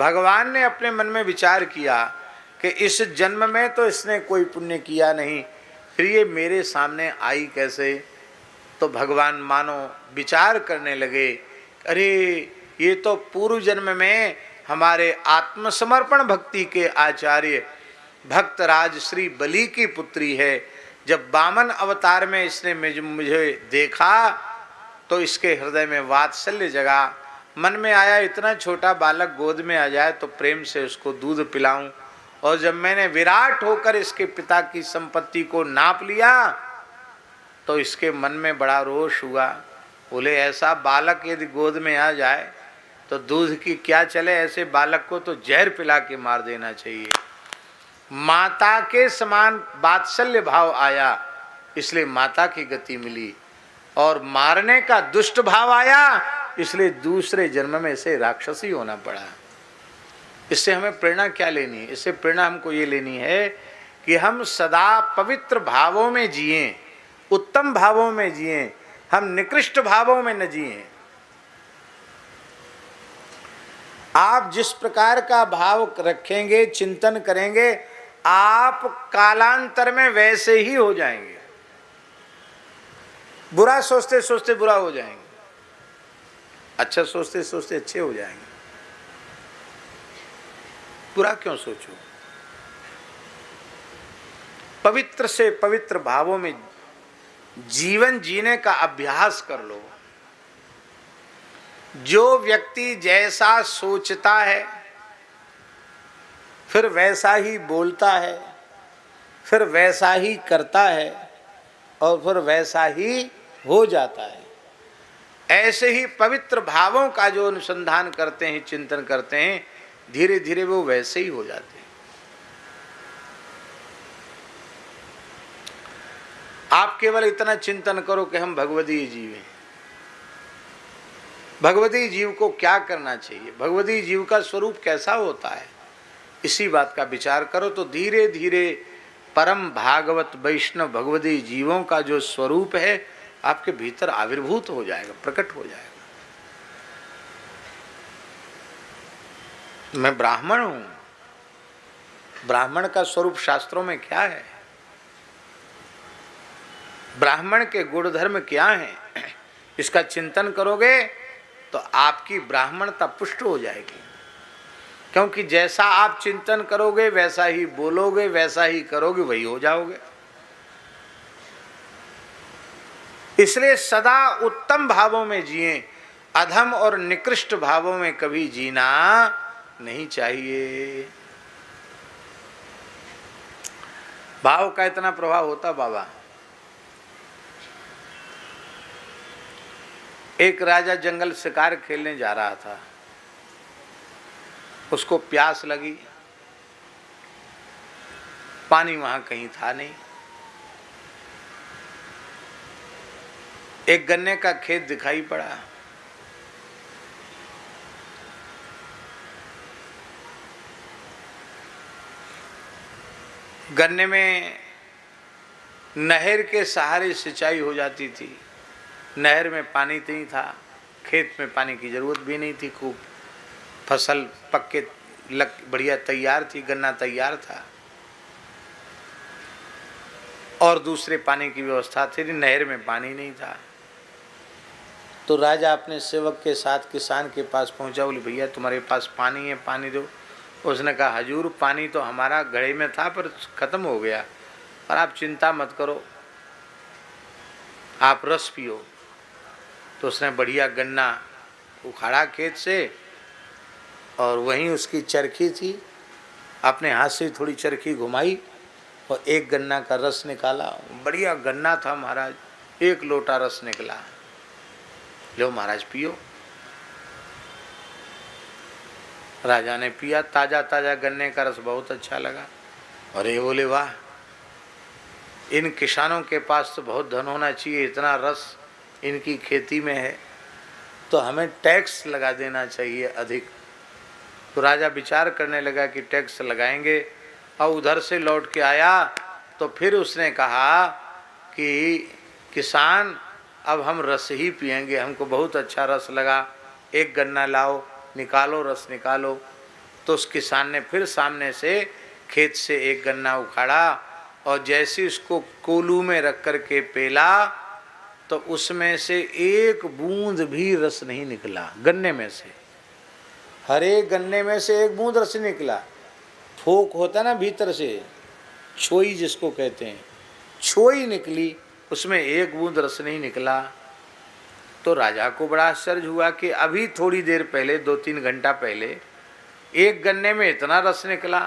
भगवान ने अपने मन में विचार किया कि इस जन्म में तो इसने कोई पुण्य किया नहीं, फिर ये मेरे सामने आई कैसे। तो भगवान मानो विचार करने लगे, अरे ये तो पूर्व जन्म में हमारे आत्मसमर्पण भक्ति के आचार्य भक्तराज श्री बलि की पुत्री है। जब वामन अवतार में इसने मुझे देखा तो इसके हृदय में वात्सल्य जगा। मन में आया इतना छोटा बालक गोद में आ जाए तो प्रेम से उसको दूध पिलाऊं। और जब मैंने विराट होकर इसके पिता की संपत्ति को नाप लिया तो इसके मन में बड़ा रोष हुआ। बोले ऐसा बालक यदि गोद में आ जाए तो दूध की क्या चले, ऐसे बालक को तो जहर पिला के मार देना चाहिए। माता के समान वात्सल्य भाव आया, इसलिए माता की गति मिली। और मारने का दुष्ट भाव आया, इसलिए दूसरे जन्म में इसे राक्षसी होना पड़ा। इससे हमें प्रेरणा क्या लेनी है? इससे प्रेरणा हमको ये लेनी है कि हम सदा पवित्र भावों में जिएं, उत्तम भावों में जिएं, हम निकृष्ट भावों में न जिएं। आप जिस प्रकार का भाव रखेंगे, चिंतन करेंगे, आप कालांतर में वैसे ही हो जाएंगे। बुरा सोचते सोचते बुरा हो जाएंगे, अच्छा सोचते सोचते अच्छे हो जाएंगे। बुरा क्यों सोचो? पवित्र से पवित्र भावों में जीवन जीने का अभ्यास कर लो। जो व्यक्ति जैसा सोचता है फिर वैसा ही बोलता है, फिर वैसा ही करता है और फिर वैसा ही हो जाता है। ऐसे ही पवित्र भावों का जो अनुसंधान करते हैं, चिंतन करते हैं, धीरे धीरे वो वैसे ही हो जाते हैं। आप केवल इतना चिंतन करो कि हम भगवदीय जीव हैं। भगवदीय जीव को क्या करना चाहिए, भगवदीय जीव का स्वरूप कैसा होता है, इसी बात का विचार करो तो धीरे धीरे परम भागवत वैष्णव भगवदीय जीवों का जो स्वरूप है आपके भीतर आविर्भूत हो जाएगा, प्रकट हो जाएगा। मैं ब्राह्मण हूं, ब्राह्मण का स्वरूप शास्त्रों में क्या है, ब्राह्मण के गुणधर्म क्या हैं, इसका चिंतन करोगे तो आपकी ब्राह्मणता पुष्ट हो जाएगी। क्योंकि जैसा आप चिंतन करोगे वैसा ही बोलोगे, वैसा ही करोगे, वही हो जाओगे। इसलिए सदा उत्तम भावों में जिए, अधम और निकृष्ट भावों में कभी जीना नहीं चाहिए। भाव का इतना प्रभाव होता बाबा। एक राजा जंगल शिकार खेलने जा रहा था, उसको प्यास लगी, पानी वहां कहीं था नहीं। एक गन्ने का खेत दिखाई पड़ा, गन्ने में नहर के सहारे सिंचाई हो जाती थी। नहर में पानी नहीं था, खेत में पानी की जरूरत भी नहीं थी, खूब फसल पक के बढ़िया तैयार थी, गन्ना तैयार था और दूसरे पानी की व्यवस्था थी, नहर में पानी नहीं था। तो राजा अपने सेवक के साथ किसान के पास पहुंचा, बोले भैया तुम्हारे पास पानी है, पानी दो। उसने कहा हजूर पानी तो हमारा घड़े में था पर खत्म हो गया, पर आप चिंता मत करो, आप रस पियो। तो उसने बढ़िया गन्ना उखाड़ा खेत से और वहीं उसकी चरखी थी, अपने हाथ से थोड़ी चरखी घुमाई और एक गन्ना का रस निकाला। बढ़िया गन्ना था महाराज, 1 लोटा रस निकला। लो महाराज पियो। राजा ने पिया, ताजा ताजा गन्ने का रस बहुत अच्छा लगा। और ये बोले वाह, इन किसानों के पास तो बहुत धन होना चाहिए, इतना रस इनकी खेती में है, तो हमें टैक्स लगा देना चाहिए अधिक। तो राजा विचार करने लगा कि टैक्स लगाएंगे, और उधर से लौट के आया तो फिर उसने कहा कि किसान अब हम रस ही पिएंगे, हमको बहुत अच्छा रस लगा, एक गन्ना लाओ, निकालो रस निकालो। तो उस किसान ने फिर सामने से खेत से एक गन्ना उखाड़ा और जैसे उसको कोलू में रख कर के पेला तो उसमें से एक बूंद भी रस नहीं निकला। गन्ने में से, हर एक गन्ने में से एक बूंद रस निकला। फोक होता ना भीतर से, छोई जिसको कहते हैं, छोई निकली, उसमें एक बूंद रस नहीं निकला। तो राजा को बड़ा आश्चर्य हुआ कि अभी थोड़ी देर पहले, 2-3 घंटा पहले एक गन्ने में इतना रस निकला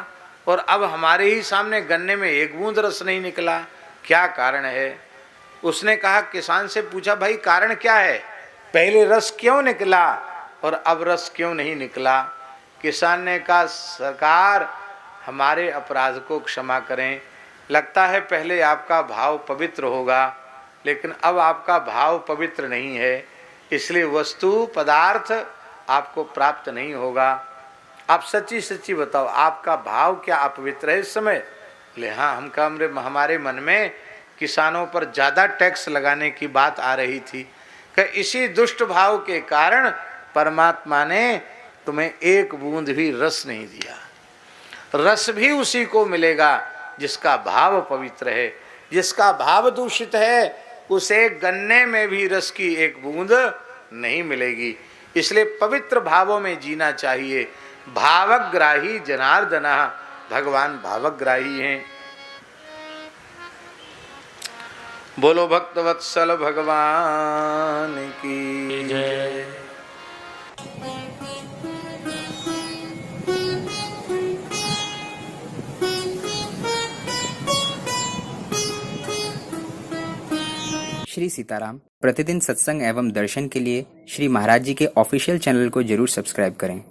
और अब हमारे ही सामने गन्ने में एक बूंद रस नहीं निकला, क्या कारण है? उसने कहा, किसान से पूछा, भाई कारण क्या है, पहले रस क्यों निकला और अब रस क्यों नहीं निकला? किसान ने कहा, सरकार हमारे अपराध को क्षमा करें, लगता है पहले आपका भाव पवित्र होगा लेकिन अब आपका भाव पवित्र नहीं है, इसलिए वस्तु पदार्थ आपको प्राप्त नहीं होगा। आप सच्ची सच्ची बताओ, आपका भाव क्या अपवित्र है इस समय? बोले हाँ, हमारे मन में किसानों पर ज़्यादा टैक्स लगाने की बात आ रही थी कि इसी दुष्ट भाव के कारण परमात्मा ने तुम्हें एक बूंद भी रस नहीं दिया। रस भी उसी को मिलेगा जिसका भाव पवित्र है, जिसका भाव दूषित है उसे गन्ने में भी रस की एक बूंद नहीं मिलेगी। इसलिए पवित्र भावों में जीना चाहिए। भावग्राही जनार्दन, भगवान भावग्राही हैं। बोलो भक्तवत्सल भगवान की जय। श्री सीताराम प्रतिदिन सत्संग एवं दर्शन के लिए श्री महाराज जी के ऑफिशियल चैनल को जरूर सब्सक्राइब करें।